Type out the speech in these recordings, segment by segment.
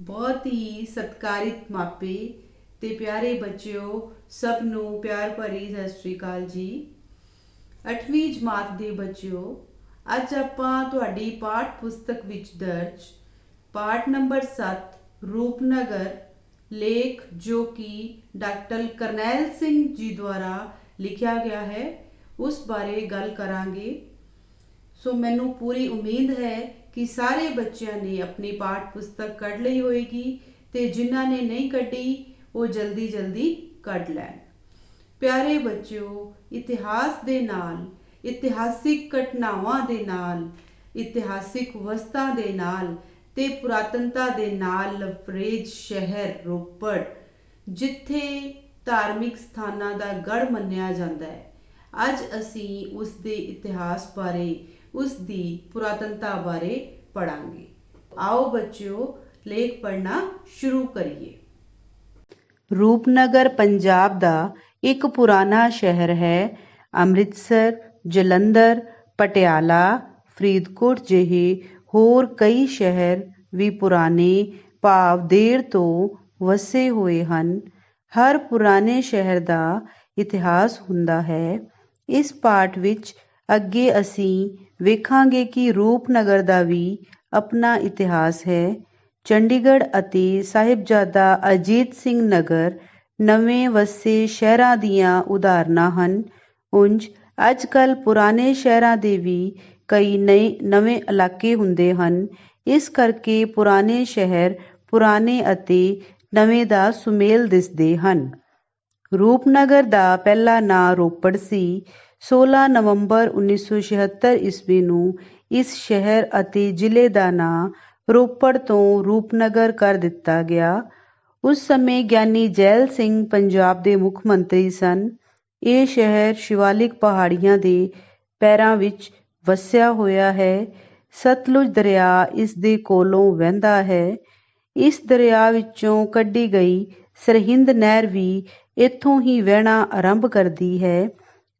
बहुत ही सत्कारित मापे ते प्यारे बच्चों सब ਨੂੰ ਪਿਆਰ ਭਰੀ ਸਤਿ ਸ਼੍ਰੀ ਅਕਾਲ ਜੀ। 8ਵੀਂ ਜਮਾਤ ਦੇ ਬੱਚਿਓ, ਅੱਜ ਆਪਾਂ ਤੁਹਾਡੀ ਪਾਠ ਪੁਸਤਕ ਵਿੱਚ ਦਰਜ ਪਾਠ ਨੰਬਰ 7 ਰੂਪਨਗਰ ਲੇਖ ਜੋ ਕਿ ਡਾਕਟਰ ਕਰਨੈਲ ਸਿੰਘ ਜੀ ਦੁਆਰਾ ਲਿਖਿਆ ਗਿਆ ਹੈ ਉਸ ਬਾਰੇ ਗੱਲ ਕਰਾਂਗੇ। ਸੋ ਮੈਨੂੰ ਪੂਰੀ ਉਮੀਦ ਹੈ कि सारे बच्चों ने अपनी पाठ पुस्तक कढ़ ली होएगी ते जिन्हां ने नहीं कढ़ी वो जल्दी जल्दी कढ़ लैन। प्यारे बच्चों, इतिहास दे नाल, इतिहासिक घटनावां दे नाल, इतिहासिक वस्तां दे नाल ते पुरातनता दे नाल लबरेज शहर रोपड़ जिथे धार्मिक स्थानां दा गढ़ मन्निया जांदा है, अज असी उस दे इतिहास बारे उस दी पुरातनता बारे पढ़ांगे। आओ बच्चों, लेख पढ़ना शुरू करिए। रूपनगर पंजाब दा एक पुराना शहर है। अमृतसर, जलंधर, पटियाला, फरीदकोट ਜਿਹੇ ਹੋਰ ਕਈ ਸ਼ਹਿਰ ਵੀ ਪੁਰਾਣੇ ਭਾਵ ਦੇਰ ਤੋਂ ਵਸੇ ਹੋਏ ਹਨ। ਹਰ ਪੁਰਾਣੇ ਸ਼ਹਿਰ ਦਾ ਇਤਿਹਾਸ ਹੁੰਦਾ ਹੈ। ਇਸ ਪਾਠ ਵਿੱਚ ਅੱਗੇ ਅਸੀਂ ਵੇਖਾਂਗੇ ਕਿ ਰੂਪਨਗਰ ਦਾ ਵੀ ਆਪਣਾ ਇਤਿਹਾਸ ਹੈ। ਚੰਡੀਗੜ੍ਹ ਅਤੇ ਸਾਹਿਬਜ਼ਾਦਾ ਅਜੀਤ ਸਿੰਘ ਨਗਰ ਨਵੇਂ ਵਸੇ ਸ਼ਹਿਰਾਂ ਦੀਆਂ ਉਦਾਹਰਨਾਂ ਹਨ। ਉਂਝ ਅੱਜ ਕੱਲ੍ਹ ਪੁਰਾਣੇ ਸ਼ਹਿਰਾਂ ਦੇ ਵੀ ਕਈ ਨਵੇਂ ਇਲਾਕੇ ਹੁੰਦੇ ਹਨ। ਇਸ ਕਰਕੇ ਪੁਰਾਣੇ ਸ਼ਹਿਰ ਪੁਰਾਣੇ ਅਤੇ ਨਵੇਂ ਦਾ ਸੁਮੇਲ ਦਿਸਦੇ ਹਨ। ਰੂਪਨਗਰ ਦਾ ਪਹਿਲਾ ਨਾਂ ਰੋਪੜ ਸੀ। 16 ਨਵੰਬਰ 1976 ਈਸਵੀ ਨੂੰ ਇਸ ਸ਼ਹਿਰ ਅਤੇ ਜ਼ਿਲ੍ਹੇ ਦਾ ਨਾਂ ਰੋਪੜ ਤੋਂ ਰੂਪਨਗਰ ਕਰ ਦਿੱਤਾ ਗਿਆ। ਉਸ ਸਮੇਂ ਗਿਆਨੀ ਜੈਲ ਸਿੰਘ ਪੰਜਾਬ ਦੇ ਮੁੱਖ ਮੰਤਰੀ ਸਨ। ਇਹ ਸ਼ਹਿਰ ਸ਼ਿਵਾਲਿਕ ਪਹਾੜੀਆਂ ਦੇ ਪੈਰਾਂ ਵਿੱਚ ਵਸਿਆ ਹੋਇਆ ਹੈ। ਸਤਲੁਜ ਦਰਿਆ ਇਸ ਦੇ ਕੋਲੋਂ ਵਹਿੰਦਾ ਹੈ। ਇਸ ਦਰਿਆ ਵਿੱਚੋਂ ਕੱਢੀ ਗਈ ਸਰਹਿੰਦ ਨਹਿਰ ਵੀ ਇੱਥੋਂ ਹੀ ਵਹਿਣਾ ਆਰੰਭ ਕਰਦੀ ਹੈ।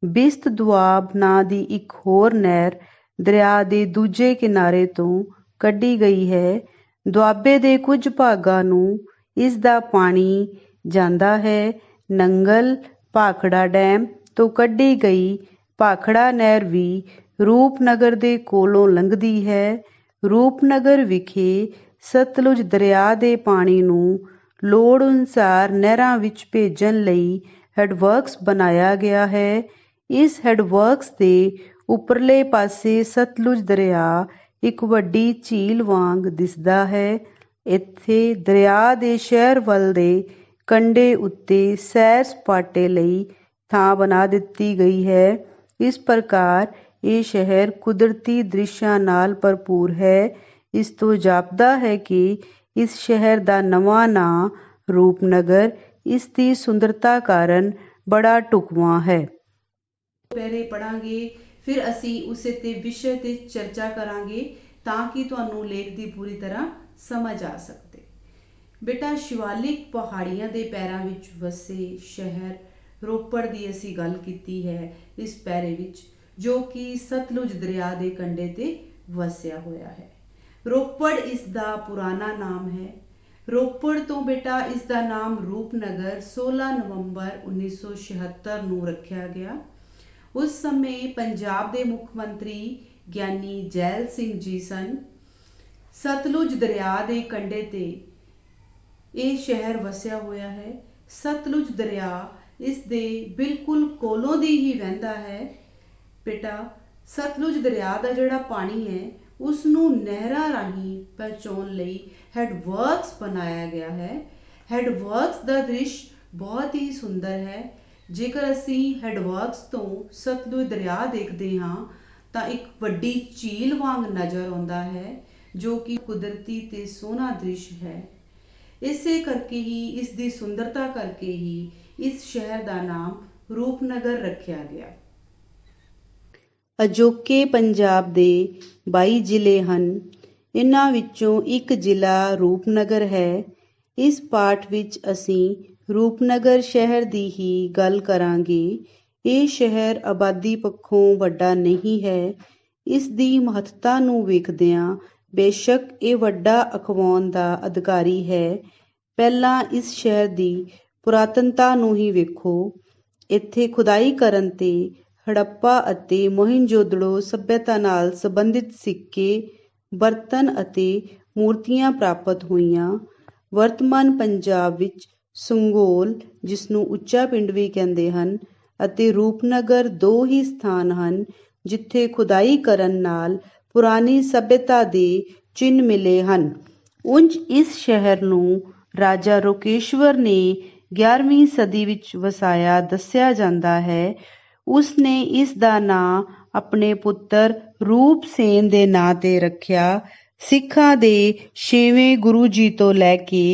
ਬਿਸਤ ਦੁਆਬ ਨਾਂ ਦੀ ਇੱਕ ਹੋਰ ਨਹਿਰ ਦਰਿਆ ਦੇ ਦੂਜੇ ਕਿਨਾਰੇ ਤੋਂ ਕੱਢੀ ਗਈ ਹੈ। ਦੁਆਬੇ ਦੇ ਕੁਝ ਭਾਗਾਂ ਨੂੰ ਇਸ ਦਾ ਪਾਣੀ ਜਾਂਦਾ ਹੈ। ਨੰਗਲ ਭਾਖੜਾ ਡੈਮ ਤੋਂ ਕੱਢੀ ਗਈ ਭਾਖੜਾ ਨਹਿਰ ਵੀ ਰੂਪਨਗਰ ਦੇ ਕੋਲੋਂ ਲੰਘਦੀ ਹੈ। ਰੂਪਨਗਰ ਵਿਖੇ ਸਤਲੁਜ ਦਰਿਆ ਦੇ ਪਾਣੀ ਨੂੰ ਲੋੜ ਅਨੁਸਾਰ ਨਹਿਰਾਂ ਵਿੱਚ ਭੇਜਣ ਲਈ ਹੈਡਵਰਕਸ ਬਣਾਇਆ ਗਿਆ ਹੈ। ਇਸ ਹੈਡਵਰਕਸ ਦੇ ਉੱਪਰਲੇ ਪਾਸੇ ਸਤਲੁਜ ਦਰਿਆ ਇੱਕ ਵੱਡੀ ਝੀਲ ਵਾਂਗ ਦਿਸਦਾ ਹੈ। ਇੱਥੇ ਦਰਿਆ ਦੇ ਸ਼ਹਿਰ ਵੱਲ ਦੇ ਕੰਢੇ ਉੱਤੇ ਸੈਰ ਸਪਾਟੇ ਲਈ ਥਾਂ ਬਣਾ ਦਿੱਤੀ ਗਈ ਹੈ। ਇਸ ਪ੍ਰਕਾਰ ਇਹ ਸ਼ਹਿਰ ਕੁਦਰਤੀ ਦ੍ਰਿਸ਼ਾਂ ਨਾਲ ਭਰਪੂਰ ਹੈ। ਇਸ ਤੋਂ ਜਾਪਦਾ ਹੈ ਕਿ ਇਸ ਸ਼ਹਿਰ ਦਾ ਨਵਾਂ ਨਾਂ ਰੂਪਨਗਰ ਇਸ ਦੀ ਸੁੰਦਰਤਾ ਕਾਰਨ ਬੜਾ ਢੁਕਵਾਂ ਹੈ। ਪਹਿਲੇ ਪੜਾਂਗੇ, ਫਿਰ ਅਸੀਂ ਉਸੇ ਤੇ ਵਿਸ਼ੇ ਤੇ ਚਰਚਾ ਕਰਾਂਗੇ ਤਾਂ ਕਿ ਤੁਹਾਨੂੰ ਲੇਖ ਦੀ ਪੂਰੀ ਤਰ੍ਹਾਂ ਸਮਝ ਆ ਸਕੇ। ਬੇਟਾ, ਸ਼ਿਵਾਲਿਕ ਪਹਾੜੀਆਂ ਦੇ ਪੈਰਾਂ ਵਿੱਚ ਵਸੇ ਸ਼ਹਿਰ ਰੋਪੜ ਦੀ ਅਸੀਂ ਗੱਲ ਕੀਤੀ ਹੈ ਇਸ ਪੈਰੇ ਵਿੱਚ, ਜੋ ਕਿ ਸਤਲੁਜ ਦਰਿਆ ਦੇ ਕੰਢੇ ਤੇ ਵਸਿਆ ਹੋਇਆ ਹੈ। ਰੋਪੜ ਇਸ ਦਾ ਪੁਰਾਣਾ ਨਾਮ ਹੈ। ਰੋਪੜ ਤੋਂ ਬੇਟਾ ਇਸ ਦਾ ਨਾਮ ਰੂਪਨਗਰ 16 ਨਵੰਬਰ 1976 ਨੂੰ ਰੱਖਿਆ ਗਿਆ। ਉਸ ਸਮੇਂ ਪੰਜਾਬ ਦੇ ਮੁੱਖ ਮੰਤਰੀ ਗਿਆਨੀ ਜੈਲ ਸਿੰਘ ਜੀ ਸਨ। ਸਤਲੁਜ ਦਰਿਆ ਦੇ ਕੰਢੇ ਤੇ ਇਹ ਸ਼ਹਿਰ ਵਸਿਆ ਹੋਇਆ ਹੈ। ਸਤਲੁਜ ਦਰਿਆ ਇਸ ਦੇ ਬਿਲਕੁਲ ਕੋਲੋਂ ਦੀ ਹੀ ਵਹਿੰਦਾ ਹੈ। ਬੇਟਾ, ਸਤਲੁਜ ਦਰਿਆ ਦਾ ਜਿਹੜਾ ਪਾਣੀ ਹੈ ਉਸ ਨੂੰ ਨਹਿਰਾਂ ਰਾਹੀਂ ਪਹੁੰਚਾਉਣ ਲਈ ਹੈਡਵਰਕਸ ਬਣਾਇਆ ਗਿਆ ਹੈ। ਹੈਡਵਰਕਸ ਦਾ ਦ੍ਰਿਸ਼ ਬਹੁਤ ਹੀ ਸੁੰਦਰ ਹੈ। ਜੇਕਰ ਅਸੀਂ ਹੈਡਵਰਕਸ ਤੋਂ ਸਤਲੁਜ ਦਰਿਆ ਦੇਖਦੇ ਹਾਂ ਤਾਂ ਇੱਕ ਵੱਡੀ ਝੀਲ ਵਾਂਗ ਨਜ਼ਰ ਆਉਂਦਾ ਹੈ, ਜੋ ਕਿ ਕੁਦਰਤੀ ਤੇ ਸੋਹਣਾ ਦ੍ਰਿਸ਼ ਹੈ। ਇਸੇ ਕਰਕੇ ਹੀ ਇਸ ਦੀ ਸੁੰਦਰਤਾ ਕਰਕੇ ਹੀ ਇਸ ਸ਼ਹਿਰ ਦਾ ਨਾਮ ਰੂਪਨਗਰ ਰੱਖਿਆ ਗਿਆ। ਅਜੋਕੇ ਪੰਜਾਬ ਦੇ 22 ਜ਼ਿਲ੍ਹੇ ਹਨ। ਇਹਨਾਂ ਵਿੱਚੋਂ ਇੱਕ ਜ਼ਿਲ੍ਹਾ ਰੂਪਨਗਰ ਹੈ। ਇਸ ਪਾਠ ਵਿੱਚ ਅਸੀਂ ਰੂਪਨਗਰ ਸ਼ਹਿਰ ਦੀ ਹੀ ਗੱਲ ਕਰਾਂਗੇ। ਇਹ ਸ਼ਹਿਰ ਆਬਾਦੀ ਪੱਖੋਂ ਵੱਡਾ ਨਹੀਂ ਹੈ। ਇਸ ਦੀ ਮਹੱਤਤਾ ਨੂੰ ਵੇਖਦਿਆਂ ਬੇਸ਼ੱਕ ਇਹ ਵੱਡਾ ਅਖਵਾਉਣ ਦਾ ਅਧਿਕਾਰੀ ਹੈ। ਪਹਿਲਾਂ ਇਸ ਸ਼ਹਿਰ ਦੀ ਪੁਰਾਤਨਤਾ ਨੂੰ ਹੀ ਵੇਖੋ। ਇੱਥੇ ਖੁਦਾਈ ਕਰਨ ਤੇ ਹੜੱਪਾ ਅਤੇ ਮੋਹਿੰਜੋਦੜੋ ਸੱਭਿਅਤਾ ਨਾਲ ਸੰਬੰਧਿਤ ਸਿੱਕੇ, ਬਰਤਨ ਅਤੇ ਮੂਰਤੀਆਂ ਪ੍ਰਾਪਤ ਹੋਈਆਂ। ਵਰਤਮਾਨ ਪੰਜਾਬ ਵਿੱਚ ਸੰਘੋਲ, ਜਿਸਨੂੰ ਉੱਚਾ ਪਿੰਡ ਵੀ ਕਹਿੰਦੇ ਹਨ, ਅਤੇ ਰੂਪਨਗਰ ਦੋ ਹੀ ਸਥਾਨ ਹਨ ਜਿੱਥੇ ਖੁਦਾਈ ਕਰਨ ਨਾਲ ਪੁਰਾਣੀ ਸੱਭਿਅਤਾ ਦੇ ਚਿੰਨ੍ਹ ਮਿਲੇ ਹਨ। ਉਂਝ ਇਸ ਸ਼ਹਿਰ ਨੂੰ ਰਾਜਾ ਰੋਕੇਸ਼ਵਰ ਨੇ 11ਵੀਂ ਸਦੀ ਵਿੱਚ ਵਸਾਇਆ ਦੱਸਿਆ ਜਾਂਦਾ ਹੈ। ਉਸ ਨੇ ਇਸ ਦਾ ਨਾਂ ਆਪਣੇ ਪੁੱਤਰ ਰੂਪ ਸੇਨ ਦੇ ਨਾਂ ਤੇ ਰੱਖਿਆ। ਸਿੱਖਾਂ ਦੇ 6ਵੇਂ ਗੁਰੂ ਜੀ ਤੋਂ ਲੈ ਕੇ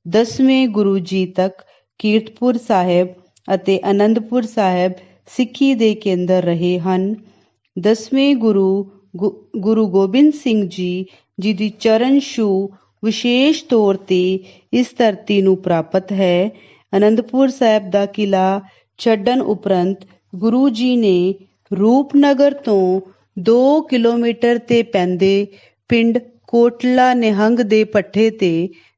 10ਵੇਂ ਗੁਰੂ ਜੀ ਤੱਕ ਕੀਰਤਪੁਰ ਸਾਹਿਬ ਅਤੇ ਅਨੰਦਪੁਰ ਸਾਹਿਬ ਸਿੱਖੀ ਦੇ ਕੇਂਦਰ ਰਹੇ ਹਨ। 10ਵੇਂ ਗੁਰੂ ਗੋਬਿੰਦ ਸਿੰਘ ਜੀ ਦੀ ਚਰਨ ਛੂਹ ਵਿਸ਼ੇਸ਼ ਤੌਰ ਤੇ ਇਸ ਧਰਤੀ ਨੂੰ ਪ੍ਰਾਪਤ ਹੈ। ਅਨੰਦਪੁਰ ਸਾਹਿਬ ਦਾ ਕਿਲ੍ਹਾ ਛੱਡਣ ਉਪਰੰਤ ਗੁਰੂ ਜੀ ਨੇ ਰੂਪਨਗਰ ਤੋਂ 2 ਕਿਲੋਮੀਟਰ ਤੇ ਪੈਂਦੇ ਪਿੰਡ ਕੋਟਲਾ ਨਿਹੰਗ ਦੇ ਪੱਠੇ ਤੇ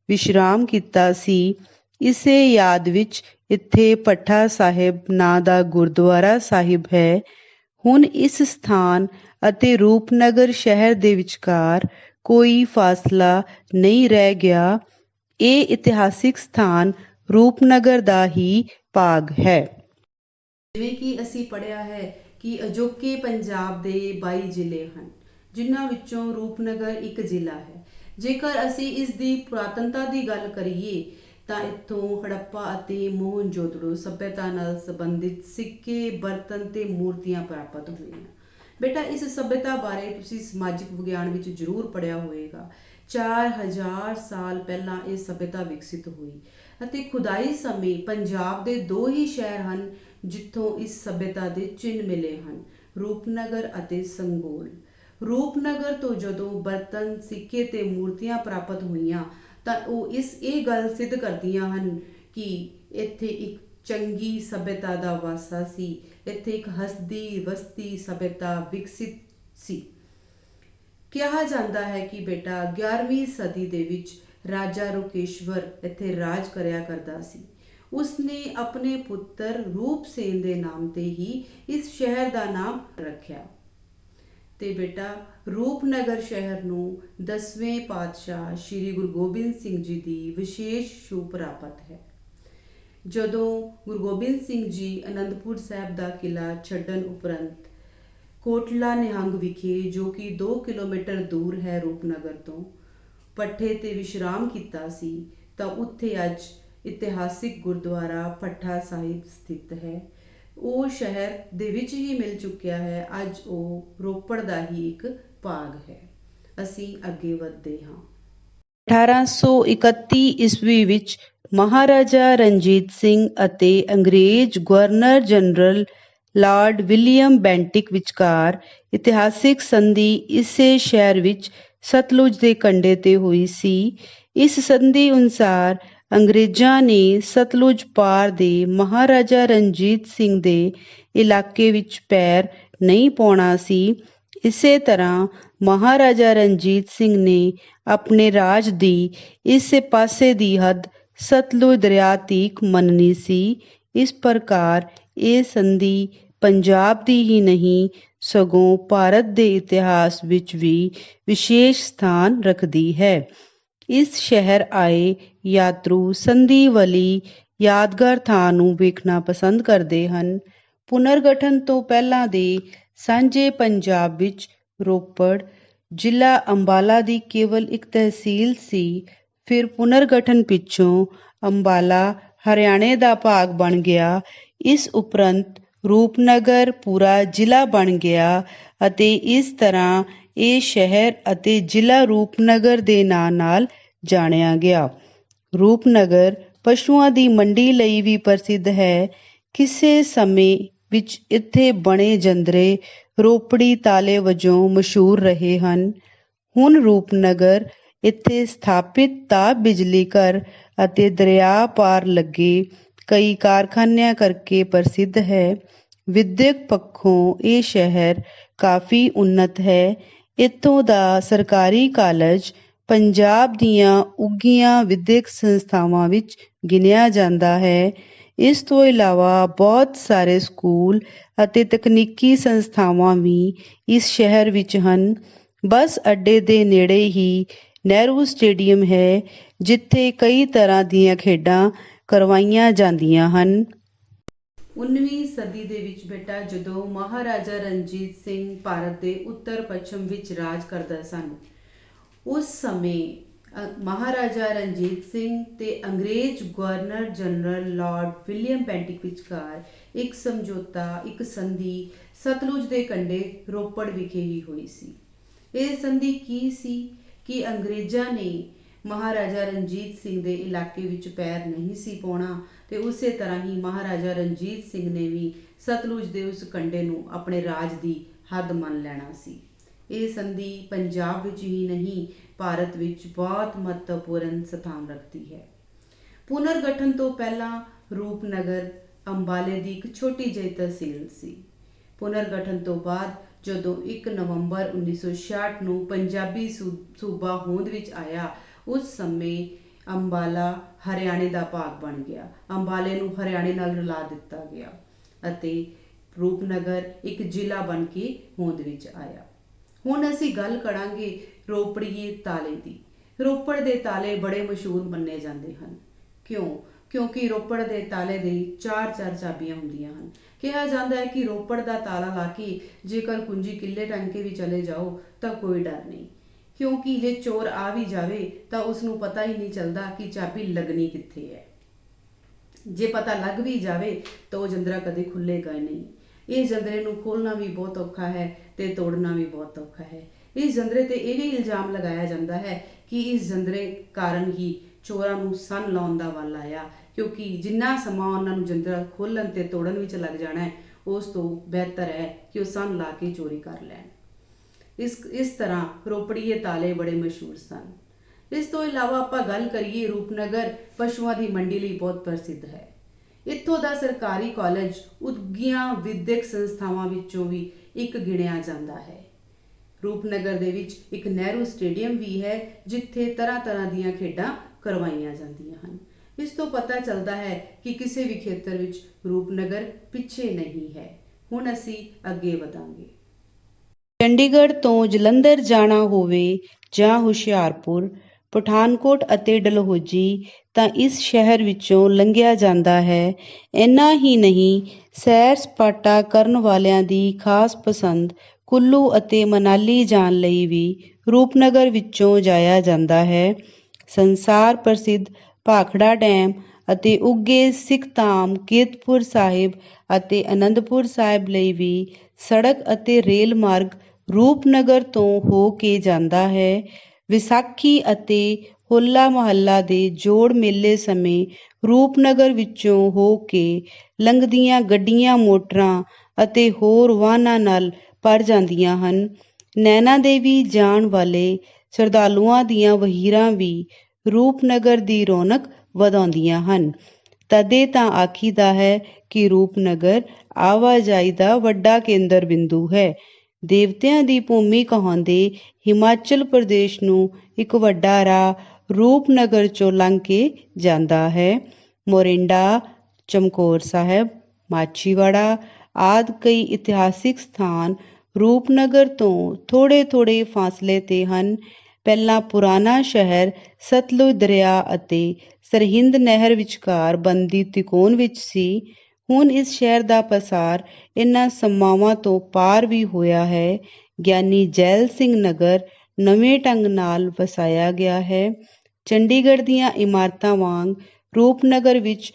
ਵਿਸ਼ਰਾਮ ਕੀਤਾ ਸੀ। ਇਸੇ ਯਾਦ ਵਿੱਚ ਇੱਥੇ ਭੱਠਾ ਸਾਹਿਬ ਨਾਂ ਦਾ ਗੁਰਦੁਆਰਾ ਸਾਹਿਬ ਹੈ। ਹੁਣ ਇਸ ਸਥਾਨ ਅਤੇ ਰੂਪਨਗਰ ਸ਼ਹਿਰ ਦੇ ਵਿਚਕਾਰ ਕੋਈ ਫਾਸਲਾ ਨਹੀਂ ਰਹਿ ਗਿਆ। ਇਹ ਇਤਿਹਾਸਿਕ ਸਥਾਨ ਰੂਪਨਗਰ ਦਾ ਹੀ ਭਾਗ ਹੈ। ਜਿਵੇਂ ਕਿ ਅਸੀਂ ਪੜ੍ਹਿਆ ਹੈ ਕਿ ਅਜੋਕੇ ਪੰਜਾਬ ਦੇ 22 ਜ਼ਿਲ੍ਹੇ ਹਨ, ਜਿਨ੍ਹਾਂ ਵਿੱਚੋਂ ਰੂਪਨਗਰ ਇੱਕ ਜ਼ਿਲ੍ਹਾ ਹੈ। ਜੇਕਰ ਅਸੀਂ ਇਸ ਦੀ ਪੁਰਾਤਨਤਾ ਦੀ ਗੱਲ ਕਰੀਏ ਤਾਂ ਇੱਥੋਂ ਹੜੱਪਾ ਅਤੇ ਮੋਹਨਜੋਦੜੋ ਸੱਭਿਅਤਾ ਨਾਲ ਸੰਬੰਧਿਤ ਸਿੱਕੇ, ਬਰਤਨ ਤੇ ਮੂਰਤੀਆਂ ਪ੍ਰਾਪਤ ਹੋਈਆਂ। ਬੇਟਾ, ਇਸ ਸੱਭਿਅਤਾ ਬਾਰੇ ਤੁਸੀਂ ਸਮਾਜਿਕ ਵਿਗਿਆਨ ਵਿੱਚ ਜ਼ਰੂਰ ਪੜ੍ਹਿਆ ਹੋਵੇਗਾ। 4000 ਸਾਲ ਪਹਿਲਾਂ ਇਹ ਸੱਭਿਅਤਾ ਵਿਕਸਿਤ ਹੋਈ ਅਤੇ ਖੁਦਾਈ ਸਮੇਂ ਪੰਜਾਬ ਦੇ ਦੋ ਹੀ ਸ਼ਹਿਰ ਹਨ ਜਿੱਥੋਂ ਇਸ ਸੱਭਿਅਤਾ ਦੇ ਚਿੰਨ੍ਹ ਮਿਲੇ ਹਨ, ਰੂਪਨਗਰ ਅਤੇ ਸੰਘੋਲ। ਰੂਪਨਗਰ ਤੋਂ ਜਦੋਂ ਬਰਤਨ, ਸਿੱਕੇ ਤੇ ਮੂਰਤੀਆਂ ਪ੍ਰਾਪਤ ਹੋਈਆਂ ਤਾਂ ਉਹ ਇਹ ਗੱਲ ਸਿੱਧ ਕਰਦੀਆਂ ਹਨ ਕਿ ਇੱਥੇ ਇੱਕ ਚੰਗੀ ਸੱਭਿਅਤਾ ਦਾ ਵਾਸਾ ਸੀ। ਇੱਥੇ ਇੱਕ ਹੱਸਦੀ ਵਸਦੀ ਸੱਭਿਅਤਾ ਵਿਕਸਿਤ ਸੀ। ਕਿਹਾ ਜਾਂਦਾ ਹੈ ਕਿ ਬੇਟਾ 11ਵੀਂ ਸਦੀ ਦੇ ਵਿੱਚ ਰਾਜਾ ਰੋਕੇਸ਼ਵਰ ਇੱਥੇ ਰਾਜ ਕਰਿਆ ਕਰਦਾ ਸੀ। ਉਸਨੇ ਆਪਣੇ ਪੁੱਤਰ ਰੂਪ ਸੇਨ ਦੇ ਨਾਮ ਤੇ ਹੀ ਇਸ ਸ਼ਹਿਰ ਦਾ ਨਾਮ ਰੱਖਿਆ। ਤੇ ਬੇਟਾ, ਰੂਪਨਗਰ ਸ਼ਹਿਰ ਨੂੰ 10ਵੇਂ ਪਾਤਸ਼ਾਹ ਸ਼੍ਰੀ ਗੁਰੂ ਗੋਬਿੰਦ ਸਿੰਘ ਜੀ ਦੀ ਵਿਸ਼ੇਸ਼ ਛੂਹ ਪ੍ਰਾਪਤ ਹੈ। ਜਦੋਂ ਗੁਰੂ ਗੋਬਿੰਦ ਸਿੰਘ ਜੀ ਅਨੰਦਪੁਰ ਸਾਹਿਬ ਦਾ ਕਿਲ੍ਹਾ ਛੱਡਣ ਉਪਰੰਤ ਕੋਟਲਾ ਨਿਹੰਗ ਵਿਖੇ, ਜੋ ਕਿ 2 ਕਿਲੋਮੀਟਰ ਦੂਰ ਹੈ ਰੂਪਨਗਰ ਤੋਂ, ਪੱਠੇ ਤੇ ਵਿਸ਼ਰਾਮ ਕੀਤਾ ਸੀ ਤਾਂ ਉੱਥੇ ਅੱਜ ਇਤਿਹਾਸਿਕ ਗੁਰਦੁਆਰਾ ਭੱਠਾ ਸਾਹਿਬ ਸਥਿਤ ਹੈ। ਉਹ ਸ਼ਹਿਰ ਦੇ ਵਿੱਚ ਹੀ ਮਿਲ ਚੁੱਕਿਆ ਹੈ। ਅੱਜ ਉਹ ਰੋਪੜ ਦਾ ਹੀ ਇੱਕ ਭਾਗ ਹੈ। ਅਸੀਂ ਅੱਗੇ ਵਧਦੇ ਹਾਂ। 1831 ਈਸਵੀ ਵਿੱਚ ਮਹਾਰਾਜਾ ਰਣਜੀਤ ਸਿੰਘ ਅਤੇ ਅੰਗਰੇਜ਼ governor general Lord William Bentinck ਵਿਚਕਾਰ ਇਤਿਹਾਸਿਕ ਸੰਧੀ ਇਸੇ ਸ਼ਹਿਰ ਵਿੱਚ ਸਤਲੁਜ ਦੇ ਕੰਢੇ ਤੇ ਹੋਈ ਸੀ। ਇਸ ਸੰਧੀ ਅਨੁਸਾਰ ਅੰਗਰੇਜ਼ਾਂ ਨੇ ਸਤਲੁਜ ਪਾਰ ਦੇ ਮਹਾਰਾਜਾ ਰਣਜੀਤ ਸਿੰਘ ਦੇ ਇਲਾਕੇ ਵਿੱਚ ਪੈਰ ਨਹੀਂ ਪਾਉਣਾ ਸੀ। ਇਸੇ ਤਰ੍ਹਾਂ ਮਹਾਰਾਜਾ ਰਣਜੀਤ ਸਿੰਘ ਨੇ ਆਪਣੇ ਰਾਜ ਦੀ ਇਸੇ ਪਾਸੇ ਦੀ ਹੱਦ ਸਤਲੁਜ ਦਰਿਆ ਤੀਕ ਮੰਨਣੀ ਸੀ। ਇਸ ਪ੍ਰਕਾਰ ਇਹ ਸੰਧੀ ਪੰਜਾਬ ਦੀ ਹੀ ਨਹੀਂ ਸਗੋਂ ਭਾਰਤ ਦੇ ਇਤਿਹਾਸ ਵਿੱਚ ਵੀ ਵਿਸ਼ੇਸ਼ ਸਥਾਨ ਰੱਖਦੀ ਹੈ। ਇਸ ਸ਼ਹਿਰ ਆਏ ਯਾਤਰੂ ਸੰਧੀ ਵਾਲੀ ਯਾਦਗਾਰ ਥਾਂ ਨੂੰ ਵੇਖਣਾ ਪਸੰਦ ਕਰਦੇ ਹਨ। ਪੁਨਰਗਠਨ ਤੋਂ ਪਹਿਲਾਂ ਦੇ ਸਾਂਝੇ ਪੰਜਾਬ ਵਿੱਚ ਰੋਪੜ ਜ਼ਿਲ੍ਹਾ ਅੰਬਾਲਾ ਦੀ ਕੇਵਲ ਇੱਕ ਤਹਿਸੀਲ ਸੀ। ਫਿਰ ਪੁਨਰਗਠਨ ਪਿੱਛੋਂ ਅੰਬਾਲਾ ਹਰਿਆਣੇ ਦਾ ਭਾਗ ਬਣ ਗਿਆ। ਇਸ ਉਪਰੰਤ ਰੂਪਨਗਰ ਪੂਰਾ ਜ਼ਿਲ੍ਹਾ ਬਣ ਗਿਆ ਅਤੇ ਇਸ ਤਰ੍ਹਾਂ ਇਹ ਸ਼ਹਿਰ ਅਤੇ ਜ਼ਿਲ੍ਹਾ ਰੂਪਨਗਰ ਦੇ ਨਾਂ ਨਾਲ ਜਾਣਿਆ ਗਿਆ। ਰੂਪਨਗਰ ਪਸ਼ੂਆਂ ਦੀ ਮੰਡੀ ਲਈ ਵੀ ਪ੍ਰਸਿੱਧ ਹੈ। ਕਿਸੇ ਸਮੇਂ ਵਿੱਚ ਇੱਥੇ ਬਣੇ ਜੰਦਰੇ ਰੋਪੜੀ ਤਾਲੇ ਵਜੋਂ ਮਸ਼ਹੂਰ ਰਹੇ ਹਨ। ਹੁਣ ਰੂਪਨਗਰ ਇੱਥੇ ਸਥਾਪਿਤ ਤਾਪ ਬਿਜਲੀ ਘਰ ਅਤੇ ਦਰਿਆ ਪਾਰ ਲੱਗੇ ਕਈ ਕਾਰਖਾਨਿਆਂ ਕਰਕੇ ਪ੍ਰਸਿੱਧ ਹੈ। ਵਿਦਿਅਕ ਪੱਖੋਂ ਇਹ ਸ਼ਹਿਰ ਕਾਫੀ ਉੱਨਤ ਹੈ। ਇੱਥੋਂ ਦਾ ਸਰਕਾਰੀ ਕਾਲਜ ਪੰਜਾਬ ਦੀਆਂ ਉੱਘੀਆਂ ਵਿਦਿਅਕ ਸੰਸਥਾਵਾਂ ਵਿੱਚ ਗਿਣਿਆ ਜਾਂਦਾ ਹੈ। ਇਸ ਤੋਂ ਇਲਾਵਾ ਬਹੁਤ ਸਾਰੇ ਸਕੂਲ ਅਤੇ ਤਕਨੀਕੀ ਸੰਸਥਾਵਾਂ ਵੀ ਇਸ ਸ਼ਹਿਰ ਵਿੱਚ ਹਨ। ਬੱਸ ਅੱਡੇ ਦੇ ਨੇੜੇ ਹੀ ਨਹਿਰੂ ਸਟੇਡੀਅਮ ਹੈ, ਜਿੱਥੇ ਕਈ ਤਰ੍ਹਾਂ ਦੀਆਂ ਖੇਡਾਂ ਕਰਵਾਈਆਂ ਜਾਂਦੀਆਂ ਹਨ। 19ਵੀਂ ਸਦੀ ਦੇ ਵਿੱਚ ਬੇਟਾ, ਜਦੋਂ ਮਹਾਰਾਜਾ ਰਣਜੀਤ ਸਿੰਘ ਭਾਰਤ ਦੇ ਉੱਤਰ ਪੱਛਮ ਵਿੱਚ ਰਾਜ ਕਰਦੇ ਸਨ, ਉਸ ਸਮੇਂ ਮਹਾਰਾਜਾ ਰਣਜੀਤ ਸਿੰਘ ਤੇ ਅੰਗਰੇਜ਼ governor general Lord William Bentinck ਵਿਚਕਾਰ ਇੱਕ ਸਮਝੌਤਾ, ਇੱਕ ਸੰਧੀ ਸਤਲੁਜ ਦੇ ਕੰਢੇ ਰੋਪੜ ਵਿਖੇ ਹੀ ਹੋਈ ਸੀ। ਇਹ ਸੰਧੀ ਕੀ ਸੀ ਕਿ ਅੰਗਰੇਜ਼ਾਂ ਨੇ ਮਹਾਰਾਜਾ ਰਣਜੀਤ ਸਿੰਘ ਦੇ ਇਲਾਕੇ ਵਿੱਚ ਪੈਰ ਨਹੀਂ ਸੀ ਪਾਉਣਾ ਤੇ ਉਸੇ ਤਰ੍ਹਾਂ ਹੀ ਮਹਾਰਾਜਾ ਰਣਜੀਤ ਸਿੰਘ ਨੇ ਵੀ ਸਤਲੁਜ ਦੇ ਉਸ ਕੰਢੇ ਨੂੰ ਆਪਣੇ ਰਾਜ ਦੀ ਹੱਦ ਮੰਨ ਲੈਣਾ ਸੀ। ਇਹ ਸੰਧੀ ਪੰਜਾਬ ਵਿੱਚ ਹੀ ਨਹੀਂ, ਭਾਰਤ ਵਿੱਚ ਬਹੁਤ ਮਹੱਤਵਪੂਰਨ ਸਥਾਨ ਰੱਖਦੀ ਹੈ। ਪੁਨਰ ਗਠਨ ਤੋਂ ਪਹਿਲਾਂ ਰੂਪਨਗਰ ਅੰਬਾਲੇ ਦੀ ਇੱਕ ਛੋਟੀ ਜਿਹੀ ਤਹਿਸੀਲ ਸੀ। ਪੁਨਰ ਗਠਨ ਤੋਂ ਬਾਅਦ ਜਦੋਂ 1 ਨਵੰਬਰ 1966 ਨੂੰ ਪੰਜਾਬੀ ਸੂਬਾ ਹੋਂਦ ਵਿੱਚ ਆਇਆ, ਉਸ ਸਮੇਂ ਅੰਬਾਲਾ ਹਰਿਆਣੇ ਦਾ ਭਾਗ ਬਣ ਗਿਆ। ਅੰਬਾਲੇ ਨੂੰ ਹਰਿਆਣੇ ਨਾਲ ਰਲਾ ਦਿੱਤਾ ਗਿਆ ਅਤੇ ਰੂਪਨਗਰ ਇੱਕ ਜ਼ਿਲ੍ਹਾ ਬਣ ਕੇ ਹੋਂਦ ਵਿੱਚ ਆਇਆ। ਹੁਣ ਅਸੀਂ ਗੱਲ ਕਰਾਂਗੇ ਰੋਪੜੀਏ ਤਾਲੇ ਦੀ। ਰੋਪੜ ਦੇ ਤਾਲੇ ਬੜੇ ਮਸ਼ਹੂਰ ਮੰਨੇ ਜਾਂਦੇ ਹਨ। ਕਿਉਂ? ਕਿਉਂਕਿ ਰੋਪੜ ਦੇ ਤਾਲੇ ਦੀ 4 ਚਾਬੀਆਂ ਹੁੰਦੀਆਂ ਹਨ। ਕਿਹਾ ਜਾਂਦਾ ਹੈ ਕਿ ਰੋਪੜ ਦਾ ਤਾਲਾ ਲਾ ਕੇ ਜੇਕਰ ਕੁੰਜੀ ਕਿੱਲੇ ਟੰਗ ਕੇ ਵੀ ਚਲੇ ਜਾਓ ਤਾਂ ਕੋਈ ਡਰ ਨਹੀਂ, ਕਿਉਂਕਿ ਜੇ ਚੋਰ ਆ ਵੀ ਜਾਵੇ ਤਾਂ ਉਸਨੂੰ ਪਤਾ ਹੀ ਨਹੀਂ ਚੱਲਦਾ ਕਿ ਚਾਬੀ ਲੱਗਣੀ ਕਿੱਥੇ ਹੈ। ਜੇ ਪਤਾ ਲੱਗ ਵੀ ਜਾਵੇ ਤਾਂ ਉਹ ਜੰਦਰਾ ਕਦੇ ਖੁੱਲੇਗਾ ਨਹੀਂ। ਇਸ ਜੰਦਰੇ ਨੂੰ ਖੋਲ੍ਹਣਾ ਵੀ ਬਹੁਤ ਔਖਾ ਹੈ ਤੇ ਤੋੜਨਾ ਵੀ ਬਹੁਤ ਔਖਾ ਹੈ। ਇਸ ਜੰਦਰੇ ਤੇ ਇਹ ਵੀ ਇਲਜ਼ਾਮ ਲਗਾਇਆ ਜਾਂਦਾ ਹੈ ਕਿ ਇਸ ਜੰਦਰੇ ਕਾਰਨ ਹੀ ਚੋਰਾਂ ਨੂੰ ਸੰਨ ਲਾਉਣ ਦਾ ਵੱਲ ਆਇਆ, ਕਿਉਂਕਿ ਜਿੰਨਾ ਸਮਾਂ ਉਹਨਾਂ ਨੂੰ ਜੰਦਰਾ ਖੋਲ੍ਹਣ ਤੇ ਤੋੜਨ ਵਿੱਚ ਲੱਗ ਜਾਣਾ ਹੈ, ਉਸ ਤੋਂ ਬਿਹਤਰ ਹੈ ਕਿ ਉਹ ਸੰਨ ਲਾ ਕੇ ਚੋਰੀ ਕਰ ਲੈਣ। ਇਸ ਤਰ੍ਹਾਂ ਰੋਪੜੀਏ ਤਾਲੇ ਬੜੇ ਮਸ਼ਹੂਰ ਸਨ। ਇਸ ਤੋਂ ਇਲਾਵਾ ਆਪਾਂ ਗੱਲ ਕਰੀਏ, ਰੂਪਨਗਰ ਪਸ਼ੂਆਂ ਦੀ ਮੰਡੀ ਲਈ ਬਹੁਤ ਪ੍ਰਸਿੱਧ ਹੈ। ਇੱਥੋਂ ਦਾ ਸਰਕਾਰੀ ਕਾਲਜ ਉੱਘੀਆਂ ਵਿਦਿਅਕ ਸੰਸਥਾਵਾਂ ਵਿੱਚੋਂ ਵੀ ਇੱਕ ਗਿਣਿਆ ਜਾਂਦਾ ਹੈ। ਰੂਪਨਗਰ ਦੇ ਵਿੱਚ ਇੱਕ ਨਹਿਰੂ ਸਟੇਡੀਅਮ ਵੀ ਹੈ, ਜਿੱਥੇ ਤਰ੍ਹਾਂ ਦੀਆਂ ਖੇਡਾਂ ਕਰਵਾਈਆਂ ਜਾਂਦੀਆਂ ਹਨ। ਇਸ ਤੋਂ ਪਤਾ ਚੱਲਦਾ ਹੈ ਕਿ ਕਿਸੇ ਵੀ ਖੇਤਰ ਵਿੱਚ ਰੂਪਨਗਰ ਪਿੱਛੇ ਨਹੀਂ ਹੈ। ਹੁਣ ਅਸੀਂ ਅੱਗੇ ਵਧਾਂਗੇ। ਚੰਡੀਗੜ੍ਹ ਤੋਂ ਜਲੰਧਰ ਜਾਣਾ ਹੋਵੇ ਜਾਂ ਹੁਸ਼ਿਆਰਪੁਰ, ਪਠਾਨਕੋਟ ਅਤੇ ਡਲਹੌਜ਼ੀ ਤਾਂ ਇਸ ਸ਼ਹਿਰ ਵਿੱਚੋਂ ਲੰਘਿਆ ਜਾਂਦਾ ਹੈ। ਇੰਨਾ ਹੀ ਨਹੀਂ, ਸੈਰ ਸਪਾਟਾ ਕਰਨ ਵਾਲਿਆਂ ਦੀ ਖਾਸ ਪਸੰਦ ਕੁੱਲੂ ਅਤੇ ਮਨਾਲੀ ਜਾਣ ਲਈ ਵੀ ਰੂਪਨਗਰ ਵਿੱਚੋਂ ਜਾਇਆ ਜਾਂਦਾ ਹੈ। ਸੰਸਾਰ ਪ੍ਰਸਿੱਧ ਭਾਖੜਾ ਡੈਮ ਅਤੇ ਉੱਘੇ ਸਿੱਖ ਧਾਮ ਕੀਰਤਪੁਰ ਸਾਹਿਬ ਅਤੇ ਅਨੰਦਪੁਰ ਸਾਹਿਬ ਲਈ ਵੀ ਸੜਕ ਅਤੇ ਰੇਲ ਮਾਰਗ ਰੂਪਨਗਰ ਤੋਂ ਹੋ ਕੇ ਜਾਂਦਾ ਹੈ। ਵਿਸਾਖੀ ਅਤੇ ਹੋਲਾ ਮਹੱਲਾ ਦੇ ਜੋੜ ਮੇਲੇ ਸਮੇਂ ਰੂਪਨਗਰ ਵਿੱਚੋਂ ਹੋ ਕੇ ਲੰਘਦੀਆਂ ਗੱਡੀਆਂ, ਮੋਟਰਾਂ ਅਤੇ ਹੋਰ ਵਾਹਨਾਂ ਨਾਲ ਭਰ ਜਾਂਦੀਆਂ ਹਨ। ਨੈਣਾ ਦੇਵੀ ਜਾਣ ਵਾਲੇ ਸ਼ਰਧਾਲੂਆਂ ਦੀਆਂ ਵਹੀਰਾਂ ਵੀ ਰੂਪਨਗਰ ਦੀ ਰੌਣਕ ਵਧਾਉਂਦੀਆਂ ਹਨ। ਤਦੇ ਤਾਂ ਆਖੀਦਾ ਹੈ ਕਿ ਰੂਪਨਗਰ ਆਵਾਜਾਈ ਦਾ ਵੱਡਾ ਕੇਂਦਰ ਬਿੰਦੂ ਹੈ। ਦੇਵਤਿਆਂ ਦੀ ਭੂਮੀ ਕਹਾਉਂਦੇ ਹਿਮਾਚਲ ਪ੍ਰਦੇਸ਼ ਨੂੰ ਇੱਕ ਵੱਡਾ ਰਾਹ ਰੂਪਨਗਰ ਚੋਂ ਲੰਘ ਕੇ ਜਾਂਦਾ ਹੈ। ਮੋਰਿੰਡਾ, ਚਮਕੌਰ ਸਾਹਿਬ, ਮਾਛੀਵਾੜਾ ਆਦਿ ਕਈ ਇਤਿਹਾਸਿਕ ਸਥਾਨ ਰੂਪਨਗਰ ਤੋਂ ਥੋੜ੍ਹੇ ਫਾਸਲੇ ਤੇ ਹਨ। ਪਹਿਲਾਂ ਪੁਰਾਣਾ ਸ਼ਹਿਰ ਸਤਲੁਜ ਦਰਿਆ ਅਤੇ ਸਰਹਿੰਦ ਨਹਿਰ ਵਿਚਕਾਰ ਬਣਦੀ ਤਿਕੋਣ ਵਿੱਚ ਸੀ। ਹੁਣ ਇਸ ਸ਼ਹਿਰ ਦਾ ਪਸਾਰ ਇਹਨਾਂ ਸਮਾਵਾਂ ਤੋਂ ਪਾਰ ਵੀ ਹੋਇਆ ਹੈ। ਗਿਆਨੀ ਜੈਲ ਸਿੰਘ ਨਗਰ ਨਵੇਂ ਢੰਗ ਨਾਲ ਵਸਾਇਆ ਗਿਆ ਹੈ। ਚੰਡੀਗੜ੍ਹ ਦੀਆਂ ਇਮਾਰਤਾਂ ਵਾਂਗ ਰੂਪਨਗਰ ਵਿੱਚ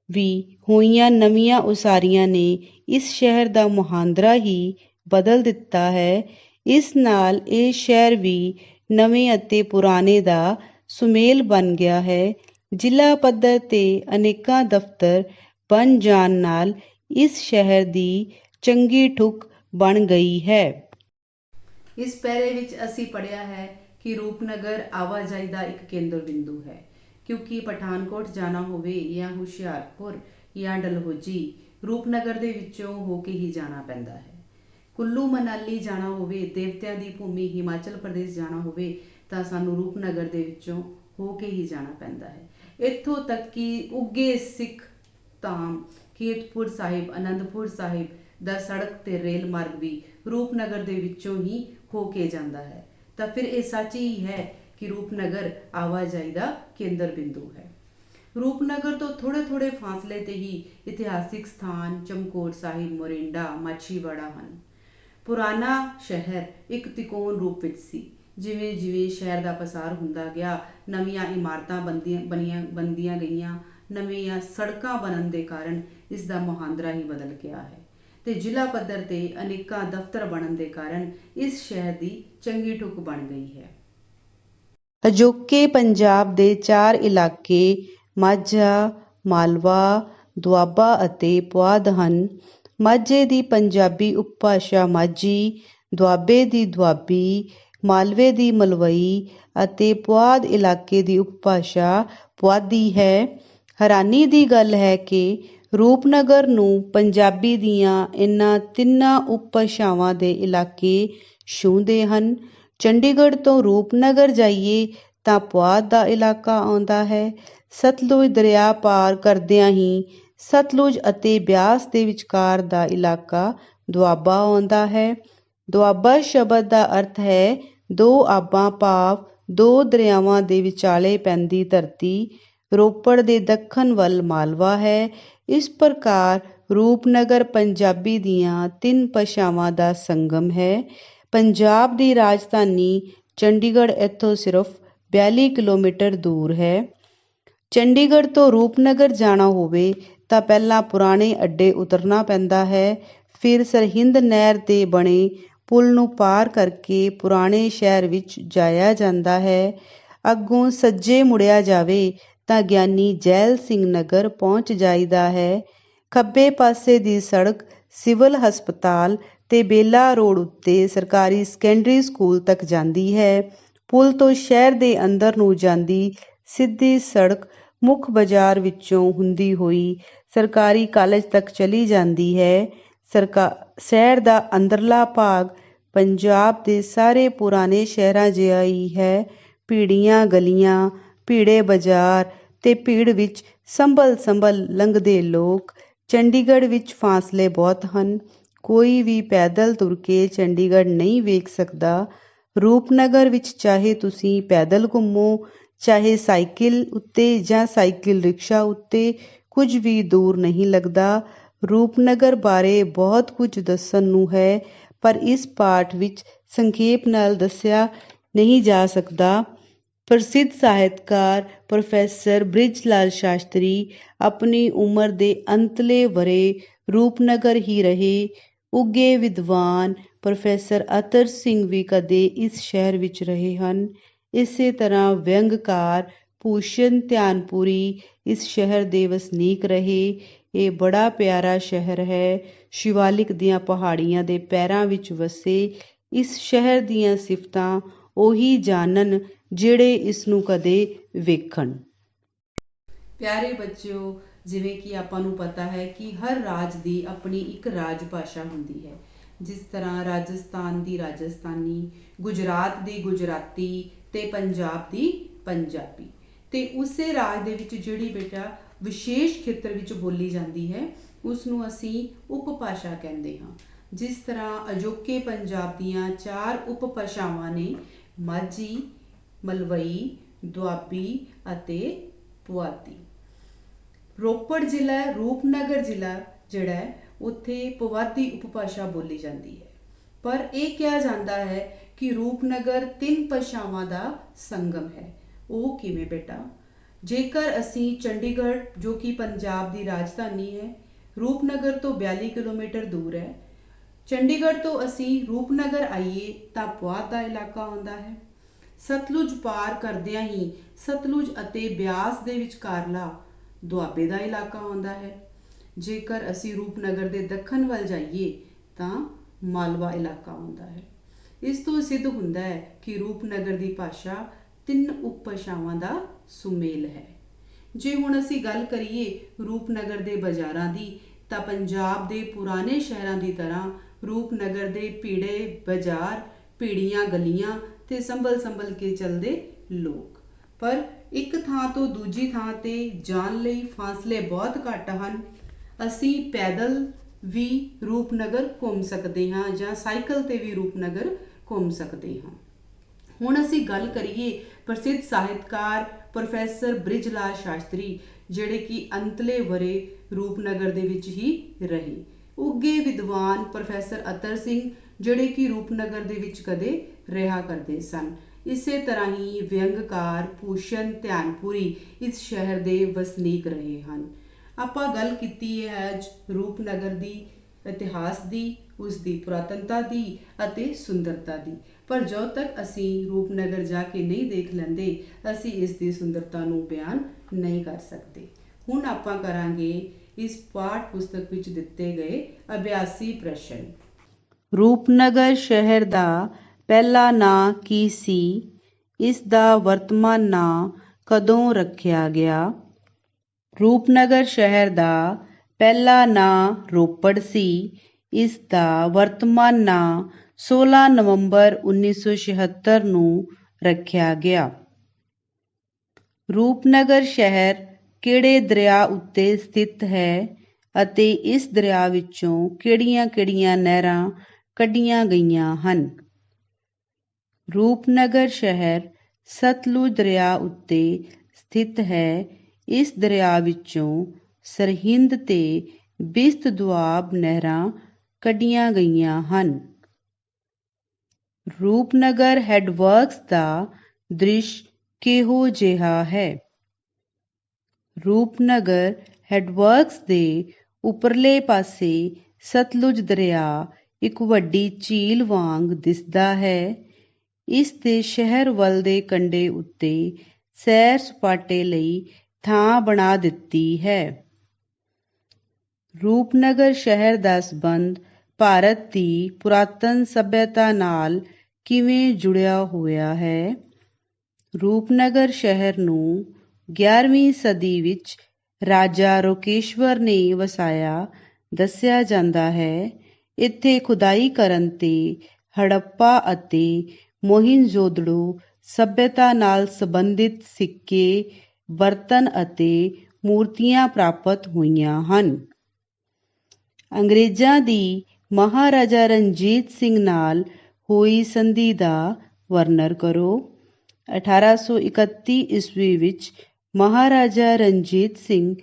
ਵੀ ਹੋਈਆਂ ਨਵੀਆਂ ਉਸਾਰੀਆਂ ਨੇ ਇਸ ਸ਼ਹਿਰ ਦਾ ਮੁਹਾਂਦਰਾ ਹੀ ਬਦਲ ਦਿੱਤਾ ਹੈ। ਇਸ ਨਾਲ ਇਹ ਸ਼ਹਿਰ ਵੀ ਨਵੇਂ ਅਤੇ ਪੁਰਾਣੇ ਦਾ ਸੁਮੇਲ ਬਣ ਗਿਆ ਹੈ। ਜ਼ਿਲ੍ਹਾ ਪੱਧਰ ਤੇ ਅਨੇਕਾਂ ਦਫ਼ਤਰ ਬਣ ਜਾਣ ਨਾਲ ਇਸ ਸ਼ਹਿਰ ਦੀ ਚੰਗੀ ਠੁੱਕ ਬਣ ਗਈ ਹੈ। ਇਸ ਪੈਰੇ ਵਿੱਚ ਅਸੀਂ ਪੜ੍ਹਿਆ ਹੈ ਕਿ ਰੂਪਨਗਰ ਆਵਾਜਾਈ ਦਾ ਇੱਕ ਕੇਂਦਰ ਬਿੰਦੂ ਹੈ, ਕਿਉਂਕਿ ਪਠਾਨਕੋਟ ਜਾਣਾ ਹੋਵੇ ਜਾਂ ਹੁਸ਼ਿਆਰਪੁਰ ਜਾਂ ਡਲਹੌਜ਼ੀ, ਰੂਪਨਗਰ ਦੇ ਵਿੱਚੋਂ ਹੋ ਕੇ ਹੀ ਜਾਣਾ ਪੈਂਦਾ ਹੈ। ਕੁੱਲੂ ਮਨਾਲੀ ਜਾਣਾ ਹੋਵੇ, ਦੇਵਤਿਆਂ ਦੀ ਭੂਮੀ ਹਿਮਾਚਲ ਪ੍ਰਦੇਸ਼ ਜਾਣਾ ਹੋਵੇ ਤਾਂ ਸਾਨੂੰ ਰੂਪਨਗਰ ਦੇ ਵਿੱਚੋਂ ਹੋ ਕੇ ਹੀ ਜਾਣਾ ਪੈਂਦਾ ਹੈ। ਇੱਥੋਂ ਤੱਕ ਕਿ ਉੱਗੇ ਸਿੱਖ ਧਾਮ ਕੀਰਤਪੁਰ ਸਾਹਿਬ, ਅਨੰਦਪੁਰ ਸਾਹਿਬ ਦਾ ਸੜਕ ਤੇ ਰੇਲ ਮਾਰਗ ਵੀ ਰੂਪਨਗਰ ਦੇ ਵਿੱਚੋਂ ਹੀ ਹੋ ਕੇ ਜਾਂਦਾ ਹੈ। ਤਾਂ ਫਿਰ ਇਹ ਸੱਚ ਹੀ ਹੈ ਕਿ ਰੂਪਨਗਰ ਆਵਾਜਾਈ ਦਾ ਕੇਂਦਰ ਬਿੰਦੂ ਹੈ। ਰੂਪਨਗਰ ਤੋਂ ਥੋੜੇ ਥੋੜੇ ਫਾਸਲੇ ਤੇ ਹੀ ਇਤਿਹਾਸਿਕ ਸਥਾਨ ਚਮਕੌਰ ਸਾਹਿਬ, ਮੋਰਿੰਡਾ, ਮਾਛੀਵਾੜਾ ਹਨ। ਪੁਰਾਣਾ ਸ਼ਹਿਰ ਇੱਕ ਤਿਕੋਣ ਰੂਪ ਵਿੱਚ ਸੀ। ਜਿਵੇਂ ਜਿਵੇਂ ਸ਼ਹਿਰ ਦਾ ਪਸਾਰ ਹੁੰਦਾ ਗਿਆ, ਨਵੀਆਂ ਇਮਾਰਤਾਂ ਬਣਦੀਆਂ ਗਈਆਂ, ਨਵੀਆਂ ਸੜਕਾਂ ਬਣਨ ਦੇ ਕਾਰਨ ਇਸ ਦਾ ਮੁਹਾਂਦਰਾ ਹੀ ਬਦਲ ਗਿਆ ਹੈ ਤੇ ਜ਼ਿਲ੍ਹਾ ਪੱਧਰ ਤੇ ਅਨੇਕਾਂ ਦਫ਼ਤਰ ਬਣਨ ਦੇ ਕਾਰਨ ਇਸ ਸ਼ਹਿਰ ਦੀ ਚੰਗੀ ਠੁੱਕ ਬਣ ਗਈ ਹੈ। ਅਜੋਕੇ ਪੰਜਾਬ ਦੇ 4 ਇਲਾਕੇ ਮਾਝਾ, ਮਾਲਵਾ, ਦੁਆਬਾ ਅਤੇ ਪੁਆਧ ਹਨ। ਮਾਝੇ ਦੀ ਪੰਜਾਬੀ ਉਪਭਾਸ਼ਾ ਮਾਝੀ, ਦੁਆਬੇ ਦੀ ਦੁਆਬੀ, ਮਾਲਵੇ ਦੀ ਮਲਵਈ ਅਤੇ ਪੁਆਧ ਇਲਾਕੇ ਦੀ ਉਪਭਾਸ਼ਾ ਪੁਆਧੀ ਹੈ। ਹੈਰਾਨੀ ਦੀ ਗੱਲ ਹੈ ਕਿ ਰੂਪਨਗਰ ਨੂੰ ਪੰਜਾਬੀ ਦੀਆਂ ਇਨ੍ਹਾਂ ਤਿੰਨਾਂ ਉਪਭਾਸ਼ਾਵਾਂ ਦੇ ਇਲਾਕੇ ਛੂਹਦੇ ਹਨ। ਚੰਡੀਗੜ੍ਹ ਤੋਂ ਰੂਪਨਗਰ ਜਾਈਏ ਤਾਂ ਪੁਆਧ ਦਾ ਇਲਾਕਾ ਆਉਂਦਾ ਹੈ। ਸਤਲੁਜ ਦਰਿਆ ਪਾਰ ਕਰਦਿਆਂ ਹੀ ਸਤਲੁਜ ਅਤੇ ਬਿਆਸ ਦੇ ਵਿਚਕਾਰ ਦਾ ਇਲਾਕਾ ਦੁਆਬਾ ਆਉਂਦਾ ਹੈ। ਦੁਆਬਾ ਸ਼ਬਦ ਦਾ ਅਰਥ ਹੈ ਦੋ ਆਬਾਂ ਭਾਵ ਦੋ ਦਰਿਆਵਾਂ ਦੇ ਵਿਚਾਲੇ ਪੈਂਦੀ ਧਰਤੀ। ਰੋਪੜ ਦੇ ਦੱਖਣ ਵੱਲ ਮਾਲਵਾ ਹੈ। ਇਸ ਪ੍ਰਕਾਰ ਰੂਪਨਗਰ ਪੰਜਾਬੀ ਦੀਆਂ 3 ਭਾਸ਼ਾਵਾਂ ਦਾ ਸੰਗਮ ਹੈ। ਪੰਜਾਬ ਦੀ ਰਾਜਧਾਨੀ ਚੰਡੀਗੜ੍ਹ ਇੱਥੋਂ ਸਿਰਫ 42 ਕਿਲੋਮੀਟਰ ਦੂਰ ਹੈ। ਚੰਡੀਗੜ੍ਹ ਤੋਂ ਰੂਪਨਗਰ ਜਾਣਾ ਹੋਵੇ ਤਾਂ ਪਹਿਲਾਂ ਪੁਰਾਣੇ ਅੱਡੇ ਉਤਰਨਾ ਪੈਂਦਾ ਹੈ, ਫਿਰ ਸਰਹਿੰਦ ਨਹਿਰ ਤੇ ਬਣੇ ਪੁਲ ਨੂੰ ਪਾਰ ਕਰਕੇ ਪੁਰਾਣੇ ਸ਼ਹਿਰ ਵਿੱਚ ਜਾਇਆ ਜਾਂਦਾ ਹੈ। ਅੱਗੋਂ ਸੱਜੇ ਮੁੜਿਆ ਜਾਵੇ ਤਾਂ ਗਿਆਨੀ ਜੈਲ ਸਿੰਘ ਨਗਰ ਪਹੁੰਚ ਜਾਈਦਾ ਹੈ। ਖੱਬੇ ਪਾਸੇ ਦੀ ਸੜਕ ਸਿਵਲ ਹਸਪਤਾਲ ਤੇ ਬੇਲਾ ਰੋਡ ਉੱਤੇ ਸਰਕਾਰੀ ਸੈਕੰਡਰੀ ਸਕੂਲ ਤੱਕ ਜਾਂਦੀ ਹੈ। ਪੁਲ ਤੋਂ ਸ਼ਹਿਰ ਦੇ ਅੰਦਰ ਨੂੰ ਜਾਂਦੀ ਸਿੱਧੀ ਸੜਕ ਮੁੱਖ ਬਾਜ਼ਾਰ ਵਿੱਚੋਂ ਹੁੰਦੀ ਹੋਈ ਸਰਕਾਰੀ ਕਾਲਜ ਤੱਕ ਚਲੀ ਜਾਂਦੀ ਹੈ। ਸ਼ਹਿਰ ਦਾ ਅੰਦਰਲਾ ਭਾਗ ਪੰਜਾਬ ਦੇ ਸਾਰੇ ਪੁਰਾਣੇ ਸ਼ਹਿਰਾਂ ਜਿਹਾ ਹੀ ਹੈ। ਭੀੜੀਆਂ ਗਲੀਆਂ, ਭੀੜੇ ਬਾਜ਼ਾਰ ਤੇ ਭੀੜ ਵਿੱਚ ਸੰਭਲ ਲੰਘਦੇ ਲੋਕ। ਚੰਡੀਗੜ੍ਹ ਵਿੱਚ ਫਾਸਲੇ ਬਹੁਤ ਹਨ। ਕੋਈ ਵੀ ਪੈਦਲ ਤੁਰ ਕੇ ਚੰਡੀਗੜ੍ਹ ਨਹੀਂ ਵੇਖ ਸਕਦਾ। ਰੂਪਨਗਰ ਵਿੱਚ ਚਾਹੇ ਤੁਸੀਂ ਪੈਦਲ ਘੁੰਮੋ, ਚਾਹੇ ਸਾਈਕਲ ਉੱਤੇ ਜਾਂ ਸਾਈਕਲ ਰਿਕਸ਼ਾ ਉੱਤੇ, ਕੁਝ ਵੀ ਦੂਰ ਨਹੀਂ ਲੱਗਦਾ। ਰੂਪਨਗਰ ਬਾਰੇ ਬਹੁਤ ਕੁਝ ਦੱਸਣ ਨੂੰ ਹੈ, ਪਰ ਇਸ ਪਾਠ ਵਿੱਚ ਸੰਖੇਪ ਨਾਲ ਦੱਸਿਆ ਨਹੀਂ ਜਾ ਸਕਦਾ। ਪ੍ਰਸਿੱਧ ਸਾਹਿਤਕਾਰ ਪ੍ਰੋਫੈਸਰ ਬ੍ਰਿਜ ਲਾਲ ਸ਼ਾਸਤਰੀ ਆਪਣੀ ਉਮਰ ਦੇ ਅੰਤਲੇ ਵਰ੍ਹੇ ਰੂਪਨਗਰ ਹੀ ਰਹੇ। ਉੱਘੇ ਵਿਦਵਾਨ ਪ੍ਰੋਫੈਸਰ ਅਤਰ ਸਿੰਘ ਵੀ ਕਦੇ ਇਸ ਸ਼ਹਿਰ ਵਿੱਚ ਰਹੇ ਹਨ। ਇਸੇ ਤਰ੍ਹਾਂ ਵਿਅੰਗਕਾਰ ਭੂਸ਼ਣ ਧਿਆਨਪੁਰੀ ਇਸ ਸ਼ਹਿਰ ਦੇ ਵਸਨੀਕ ਰਹੇ। ਇਹ ਬੜਾ ਪਿਆਰਾ ਸ਼ਹਿਰ ਹੈ। ਸ਼ਿਵਾਲਿਕ ਦੀਆਂ ਪਹਾੜੀਆਂ ਦੇ ਪੈਰਾਂ ਵਿੱਚ ਵਸੇ ਇਸ ਸ਼ਹਿਰ ਦੀਆਂ ਸਿਫਤਾਂ ਉਹੀ ਜਾਣਨ ਜਿਹੜੇ ਇਸ ਨੂੰ ਕਦੇ ਵੇਖਣ। ਪਿਆਰੇ ਬੱਚਿਓ, ਜਿਵੇਂ ਕਿ ਆਪਾਂ ਨੂੰ ਪਤਾ ਹੈ ਕਿ ਹਰ ਰਾਜ ਦੀ ਆਪਣੀ ਇੱਕ ਰਾਜ ਭਾਸ਼ਾ ਹੁੰਦੀ ਹੈ। ਜਿਸ ਤਰ੍ਹਾਂ ਰਾਜਸਥਾਨ ਦੀ ਰਾਜਸਥਾਨੀ, ਗੁਜਰਾਤ ਦੀ ਗੁਜਰਾਤੀ ਤੇ ਪੰਜਾਬ ਦੀ ਪੰਜਾਬੀ। ਤੇ ਉਸੇ ਰਾਜ ਦੇ ਵਿੱਚ ਜਿਹੜੀ ਬੇਟਾ ਵਿਸ਼ੇਸ਼ ਖੇਤਰ ਵਿੱਚ ਬੋਲੀ ਜਾਂਦੀ ਹੈ ਉਸ ਨੂੰ ਅਸੀਂ ਉਪਭਾਸ਼ਾ ਕਹਿੰਦੇ ਹਾਂ। ਜਿਸ ਤਰ੍ਹਾਂ ਅਜੋਕੇ ਪੰਜਾਬ ਦੀਆਂ 4 ਉਪਭਾਸ਼ਾਵਾਂ ਨੇ ਮਾਝੀ, ਮਲਵਈ, ਦੁਆਬੀ ਅਤੇ ਪੁਆਧੀ। ਰੋਪੜ ਜ਼ਿਲ੍ਹਾ, ਰੂਪਨਗਰ ਜ਼ਿਲ੍ਹਾ ਜਿਹੜਾ ਹੈ ਉੱਥੇ ਪੁਆਧੀ ਉਪਭਾਸ਼ਾ ਬੋਲੀ ਜਾਂਦੀ ਹੈ। ਪਰ ਇਹ ਕਿਹਾ ਜਾਂਦਾ ਹੈ ਕਿ ਰੂਪਨਗਰ 3 ਭਾਸ਼ਾਵਾਂ ਦਾ ਸੰਗਮ ਹੈ। ਉਹ ਕਿਵੇਂ ਬੇਟਾ? ਜੇਕਰ ਅਸੀਂ ਚੰਡੀਗੜ੍ਹ ਜੋ ਕਿ ਪੰਜਾਬ ਦੀ ਰਾਜਧਾਨੀ ਹੈ, ਰੂਪਨਗਰ ਤੋਂ 42 ਕਿਲੋਮੀਟਰ ਦੂਰ ਹੈ, ਚੰਡੀਗੜ੍ਹ ਤੋਂ ਅਸੀਂ ਰੂਪਨਗਰ ਆਈਏ ਤਾਂ ਪੁਆਧ ਦਾ ਇਲਾਕਾ ਆਉਂਦਾ ਹੈ। ਸਤਲੁਜ ਪਾਰ ਕਰਦਿਆਂ ਹੀ ਸਤਲੁਜ ਅਤੇ ਬਿਆਸ ਦੇ ਵਿਚਕਾਰਲਾ ਦੁਆਬੇ ਦਾ ਇਲਾਕਾ ਆਉਂਦਾ ਹੈ। ਜੇਕਰ ਅਸੀਂ ਰੂਪਨਗਰ ਦੇ ਦੱਖਣ ਵੱਲ ਜਾਈਏ ਤਾਂ ਮਾਲਵਾ ਇਲਾਕਾ ਆਉਂਦਾ ਹੈ। ਇਸ ਤੋਂ ਸਿੱਧ ਹੁੰਦਾ ਹੈ ਕਿ ਰੂਪਨਗਰ ਦੀ ਭਾਸ਼ਾ 3 ਉਪਭਾਸ਼ਾਵਾਂ ਦਾ ਸੁਮੇਲ ਹੈ। ਜੇ ਹੁਣ ਅਸੀਂ ਗੱਲ ਕਰੀਏ ਰੂਪਨਗਰ ਦੇ ਬਾਜ਼ਾਰਾਂ ਦੀ ਤਾਂ ਪੰਜਾਬ ਦੇ ਪੁਰਾਣੇ ਸ਼ਹਿਰਾਂ ਦੀ ਤਰ੍ਹਾਂ ਰੂਪਨਗਰ ਦੇ ਭੀੜੇ ਬਾਜ਼ਾਰ, ਭੀੜੀਆਂ ਗਲੀਆਂ ਤੇ ਸੰਭਲ ਸੰਭਲ ਕੇ ਚੱਲਦੇ ਲੋਕ। ਪਰ ਇੱਕ ਥਾਂ ਤੋਂ ਦੂਜੀ ਥਾਂ ਤੇ ਜਾਣ ਲਈ ਫਾਸਲੇ ਬਹੁਤ ਘੱਟ ਹਨ। ਅਸੀਂ ਪੈਦਲ ਵੀ ਰੂਪਨਗਰ ਘੁੰਮ ਸਕਦੇ ਹਾਂ ਜਾਂ ਸਾਈਕਲ ਤੇ ਵੀ ਰੂਪਨਗਰ ਘੁੰਮ ਸਕਦੇ ਹਾਂ। ਹੁਣ ਅਸੀਂ ਗੱਲ ਕਰੀਏ ਪ੍ਰਸਿੱਧ ਸਾਹਿਤਕਾਰ ਪ੍ਰੋਫੈਸਰ ਬ੍ਰਿਜ ਲਾਲ ਸ਼ਾਸਤਰੀ, ਜਿਹੜੇ ਕਿ ਅੰਤਲੇ ਵਰੇ ਰੂਪਨਗਰ ਦੇ ਵਿੱਚ ਹੀ ਰਹੇ। ਉੱਗੇ ਵਿਦਵਾਨ ਪ੍ਰੋਫੈਸਰ ਅਤਰ ਸਿੰਘ, ਜਿਹੜੇ ਕਿ ਰੂਪਨਗਰ ਦੇ ਵਿੱਚ ਕਦੇ ਰਿਹਾ ਕਰਦੇ ਸਨ। ਇਸੇ ਤਰ੍ਹਾਂ ਹੀ ਵਿਅੰਗਕਾਰ ਭੂਸ਼ਣ ਧਿਆਨਪੁਰੀ ਇਸ ਸ਼ਹਿਰ ਦੇ ਵਸਨੀਕ ਰਹੇ ਹਨ। ਆਪਾਂ ਗੱਲ ਕੀਤੀ ਹੈ ਅੱਜ ਰੂਪਨਗਰ ਦੀ ਇਤਿਹਾਸ ਦੀ, ਉਸ ਦੀ ਪੁਰਾਤਨਤਾ ਦੀ ਅਤੇ ਸੁੰਦਰਤਾ ਦੀ। ਪਰ ਜਦੋਂ ਤੱਕ ਅਸੀਂ ਰੂਪਨਗਰ ਜਾ ਕੇ ਨਹੀਂ ਦੇਖ ਲੈਂਦੇ, ਅਸੀਂ ਇਸ ਦੀ ਸੁੰਦਰਤਾ ਨੂੰ ਬਿਆਨ ਨਹੀਂ ਕਰ ਸਕਦੇ। ਹੁਣ ਆਪਾਂ ਕਰਾਂਗੇ ਇਸ ਪਾਠ ਪੁਸਤਕ ਵਿੱਚ ਦਿੱਤੇ ਗਏ ਅਭਿਆਸੀ ਪ੍ਰਸ਼ਨ। ਰੂਪਨਗਰ ਸ਼ਹਿਰ ਦਾ ਪਹਿਲਾ ਨਾਂ ਕੀ ਸੀ? ਇਸ ਦਾ ਵਰਤਮਾਨ ਨਾਂ ਕਦੋਂ ਰੱਖਿਆ ਗਿਆ? ਰੂਪਨਗਰ ਸ਼ਹਿਰ ਦਾ ਪਹਿਲਾ ਨਾਂ ਰੋਪੜ ਸੀ। ਇਸ ਦਾ ਵਰਤਮਾਨ ਨਾਂ 16 ਨਵੰਬਰ 1976 ਨੂੰ ਰੱਖਿਆ ਗਿਆ। ਰੂਪਨਗਰ ਸ਼ਹਿਰ ਕਿਹੜੇ ਦਰਿਆ ਉੱਤੇ ਸਥਿਤ ਹੈ ਅਤੇ ਇਸ ਦਰਿਆ ਵਿੱਚੋਂ ਕਿਹੜੀਆਂ-ਕਿਹੜੀਆਂ ਨਹਿਰਾਂ ਕੱਢੀਆਂ ਗਈਆਂ ਹਨ? ਰੂਪਨਗਰ ਸ਼ਹਿਰ ਸਤਲੁਜ ਦਰਿਆ ਉੱਤੇ ਸਥਿਤ ਹੈ। ਇਸ ਦਰਿਆ ਵਿੱਚੋਂ ਸਰਹਿੰਦ ਤੇ ਬਿਸਤ ਦੁਆਬ ਨਹਿਰਾਂ ਕੱਢੀਆਂ ਗਈਆਂ ਹਨ। ਰੂਪਨਗਰ ਹੈੱਡਵਰਕਸ ਦਾ ਦ੍ਰਿਸ਼ ਕਿਹੋ ਜਿਹਾ ਹੈ? ਰੂਪਨਗਰ ਹੈੱਡਵਰਕਸ ਦੇ ਉੱਪਰਲੇ ਪਾਸੇ ਸਤਲੁਜ ਦਰਿਆ ਇੱਕ ਵੱਡੀ ਝੀਲ ਵਾਂਗ ਦਿਸਦਾ ਹੈ। ਇਸ ਦੇ ਸ਼ਹਿਰ ਵੱਲ ਦੇ ਕੰਢੇ ਉੱਤੇ ਸੈਰ ਸਪਾਟੇ ਲਈ ਥਾਂ ਬਣਾ ਦਿੱਤੀ ਹੈ। ਰੂਪਨਗਰ ਸ਼ਹਿਰ ਦਾ ਸੰਬੰਧ ਭਾਰਤ ਦੀ ਪੁਰਾਤਨ ਸੱਭਿਅਤਾ ਨਾਲ ਕਿਵੇਂ ਜੁੜਿਆ ਹੋਇਆ ਹੈ? ਰੂਪਨਗਰ ਸ਼ਹਿਰ ਨੂੰ 11ਵੀਂ ਸਦੀ ਵਿੱਚ ਰਾਜਾ ਰੋਕੇਸ਼ਵਰ ਨੇ ਵਸਾਇਆ ਦੱਸਿਆ ਜਾਂਦਾ ਹੈ। ਇੱਥੇ ਖੁਦਾਈ ਕਰਨ ਤੇ ਹੜੱਪਾ ਅਤੇ ਮੋਹਿੰਜੋਦੜੋ ਸੱਭਿਅਤਾ ਨਾਲ ਸੰਬੰਧਿਤ ਸਿੱਕੇ, ਬਰਤਨ ਅਤੇ ਮੂਰਤੀਆਂ ਪ੍ਰਾਪਤ ਹੋਈਆਂ ਹਨ। ਅੰਗਰੇਜ਼ਾਂ ਦੀ ਮਹਾਰਾਜਾ ਰਣਜੀਤ ਸਿੰਘ ਨਾਲ ਹੋਈ ਸੰਧੀ ਦਾ ਵਰਣਨ ਕਰੋ। 1831 ਈਸਵੀ ਵਿੱਚ ਮਹਾਰਾਜਾ ਰਣਜੀਤ ਸਿੰਘ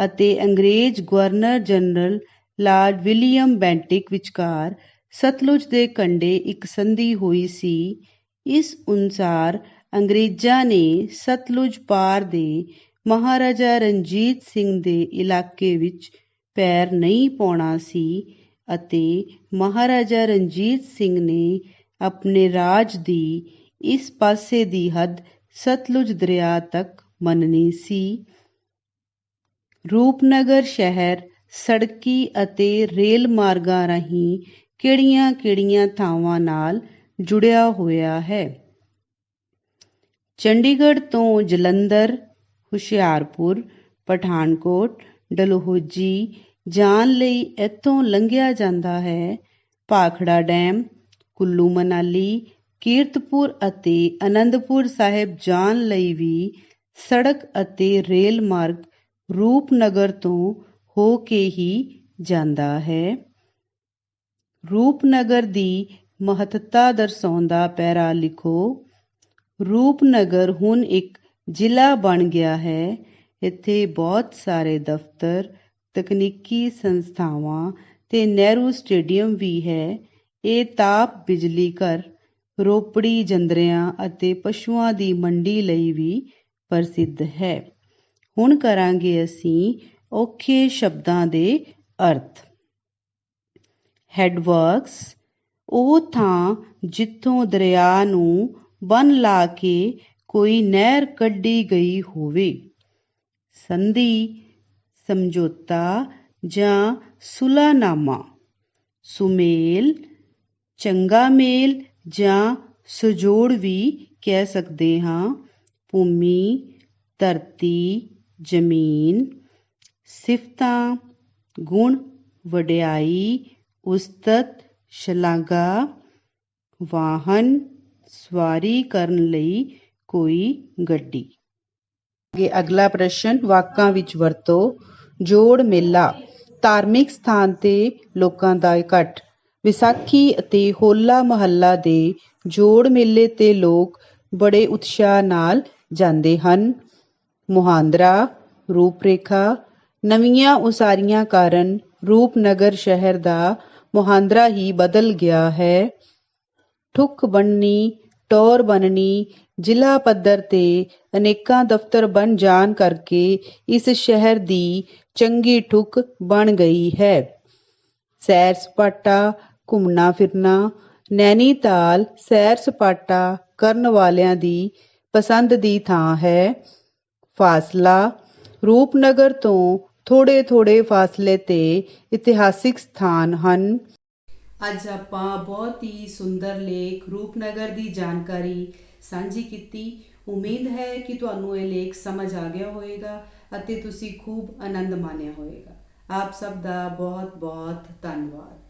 ਅਤੇ ਅੰਗਰੇਜ਼ governor general Lord William Bentinck ਵਿਚਕਾਰ ਸਤਲੁਜ ਦੇ ਕੰਢੇ ਇੱਕ ਸੰਧੀ ਹੋਈ ਸੀ। ਇਸ ਅਨੁਸਾਰ ਅੰਗਰੇਜ਼ਾਂ ਨੇ ਸਤਲੁਜ ਪਾਰ ਦੇ ਮਹਾਰਾਜਾ ਰਣਜੀਤ ਸਿੰਘ ਦੇ ਇਲਾਕੇ ਵਿੱਚ ਪੈਰ ਨਹੀਂ ਪਾਉਣਾ ਸੀ ਅਤੇ ਮਹਾਰਾਜਾ ਰਣਜੀਤ ਸਿੰਘ ਨੇ ਆਪਣੇ ਰਾਜ ਦੀ ਇਸ ਪਾਸੇ ਦੀ ਹੱਦ ਸਤਲੁਜ ਦਰਿਆ ਤੱਕ ਮੰਨਣੀ ਸੀ। ਰੂਪਨਗਰ ਸ਼ਹਿਰ ਸੜਕੀ ਅਤੇ ਰੇਲ ਮਾਰਗਾਂ ਰਾਹੀਂ ਕਿਹੜੀਆਂ-ਕਿਹੜੀਆਂ ਥਾਵਾਂ ਨਾਲ ਜੁੜਿਆ ਹੋਇਆ ਹੈ? ਚੰਡੀਗੜ੍ਹ ਤੋਂ ਜਲੰਧਰ, ਹੁਸ਼ਿਆਰਪੁਰ, ਪਠਾਨਕੋਟ, ਡਲਹੌਜ਼ੀ ਜਾਣ ਲਈ ਇੱਥੋਂ ਲੰਘਿਆ ਜਾਂਦਾ ਹੈ। ਭਾਖੜਾ ਡੈਮ, ਕੁੱਲੂ ਮਨਾਲੀ, ਕੀਰਤਪੁਰ ਅਤੇ ਅਨੰਦਪੁਰ ਸਾਹਿਬ ਜਾਣ ਲਈ ਵੀ ਸੜਕ ਅਤੇ ਰੇਲ ਮਾਰਗ ਰੂਪਨਗਰ ਤੋਂ ਹੋ ਕੇ ਹੀ ਜਾਂਦਾ ਹੈ। ਰੂਪਨਗਰ ਦੀ ਮਹੱਤਤਾ ਦਰਸਾਉਂਦਾ ਪੈਰਾ ਲਿਖੋ। ਰੂਪਨਗਰ ਹੁਣ ਇੱਕ ਜ਼ਿਲ੍ਹਾ ਬਣ ਗਿਆ ਹੈ। ਇੱਥੇ ਬਹੁਤ ਸਾਰੇ ਦਫ਼ਤਰ, ਤਕਨੀਕੀ ਸੰਸਥਾਵਾਂ ਤੇ ਨਹਿਰੂ ਸਟੇਡੀਅਮ ਵੀ ਹੈ। ਇਹ ਤਾਪ ਬਿਜਲੀ ਘਰ, ਰੋਪੜੀ ਜੰਦਰਿਆਂ ਅਤੇ ਪਸ਼ੂਆਂ ਦੀ ਮੰਡੀ ਲਈ ਵੀ ਪ੍ਰਸਿੱਧ ਹੈ। ਹੁਣ ਕਰਾਂਗੇ ਅਸੀਂ ਔਖੇ ਸ਼ਬਦਾਂ ਦੇ ਅਰਥ। ਹੈੱਡਵਰਕਸ, ਉਹ ਥਾਂ ਜਿੱਥੋਂ ਦਰਿਆ ਨੂੰ ਬੰਨ੍ਹ ਲਾ ਕੇ ਕੋਈ ਨਹਿਰ ਕੱਢੀ ਗਈ ਹੋਵੇ। ਸੰਧੀ, ਸਮਝੌਤਾ ਜਾਂ ਸੁਲ੍ਹਾਨਾਮਾ। ਸੁਮੇਲ, ਚੰਗਾ ਮੇਲ ਜਾਂ ਸੁਜੋੜ ਵੀ ਕਹਿ ਸਕਦੇ ਹਾਂ। ਭੂਮੀ, ਧਰਤੀ, ਜ਼ਮੀਨ। ਸਿਫਤਾਂ, ਗੁਣ, ਵਡਿਆਈ, ਉਸਤਤ, ਸ਼ਲਾਘਾ ਵਾਹਨ ਸਵਾਰੀ ਕਰਨ ਲਈ ਕੋਈ ਗੱਡੀ। ਅੱਗੇ ਅਗਲਾ ਪ੍ਰਸ਼ਨ ਵਾਕਾਂ ਵਿੱਚ ਵਰਤੋ। ਜੋੜ ਮੇਲਾ ਧਾਰਮਿਕ ਸਥਾਨ ਤੇ ਲੋਕਾਂ ਦਾ ਇਕੱਠ। ਵਿਸਾਖੀ ਅਤੇ ਹੋਲਾ ਮਹੱਲਾ ਦੇ ਜੋੜ ਮੇਲੇ ਤੇ ਲੋਕ ਬੜੇ ਉਤਸ਼ਾਹ ਨਾਲ ਜਾਂਦੇ ਹਨ। ਮੁਹਾਂਦਰਾ ਰੂਪ-ਰੇਖਾ ਨਵੀਆਂ ਉਸਾਰੀਆਂ ਕਾਰਨ ਰੂਪਨਗਰ ਸ਼ਹਿਰ ਦਾ ਮੁਹਾਂਦਰਾ ਹੀ ਬਦਲ ਗਿਆ ਹੈ। ਠੁੱਕ ਬਣਨੀ ਟੌਰ ਬਣਨੀ ਜ਼ਿਲ੍ਹਾ ਪੱਧਰ ਤੇ ਅਨੇਕਾਂ ਦਫ਼ਤਰ ਬਣ ਜਾਣ ਕਰਕੇ ਇਸ ਸ਼ਹਿਰ ਦੀ ਚੰਗੀ ਠੁੱਕ ਬਣ ਗਈ ਹੈ। ਸੈਰ ਸਪਾਟਾ ਘੁੰਮਣਾ ਫਿਰਨਾ ਨੈਨੀਤਾਲ ਸੈਰ ਸਪਾਟਾ ਕਰਨ ਵਾਲਿਆਂ ਦੀ ਪਸੰਦ ਦੀ ਥਾਂ ਹੈ। ਫਾਸਲਾ ਰੂਪਨਗਰ ਤੋਂ ਥੋੜ੍ਹੇ ਥੋੜ੍ਹੇ ਫਾਸਲੇ ਤੇ ਇਤਿਹਾਸਿਕ ਸਥਾਨ ਹਨ। ਅੱਜ ਆਪਾਂ ਬਹੁਤ ਹੀ ਸੁੰਦਰ ਲੇਖ ਰੂਪਨਗਰ ਦੀ ਜਾਣਕਾਰੀ ਸਾਂਝੀ ਕੀਤੀ। ਉਮੀਦ ਹੈ ਕਿ ਤੁਹਾਨੂੰ ਇਹ ਲੇਖ ਸਮਝ ਆ ਗਿਆ ਹੋਵੇਗਾ ਅਤੇ ਤੁਸੀਂ ਖੂਬ ਆਨੰਦ ਮਾਣਿਆ ਹੋਵੇਗਾ। ਆਪ ਸਭ ਦਾ ਬਹੁਤ ਬਹੁਤ ਧੰਨਵਾਦ।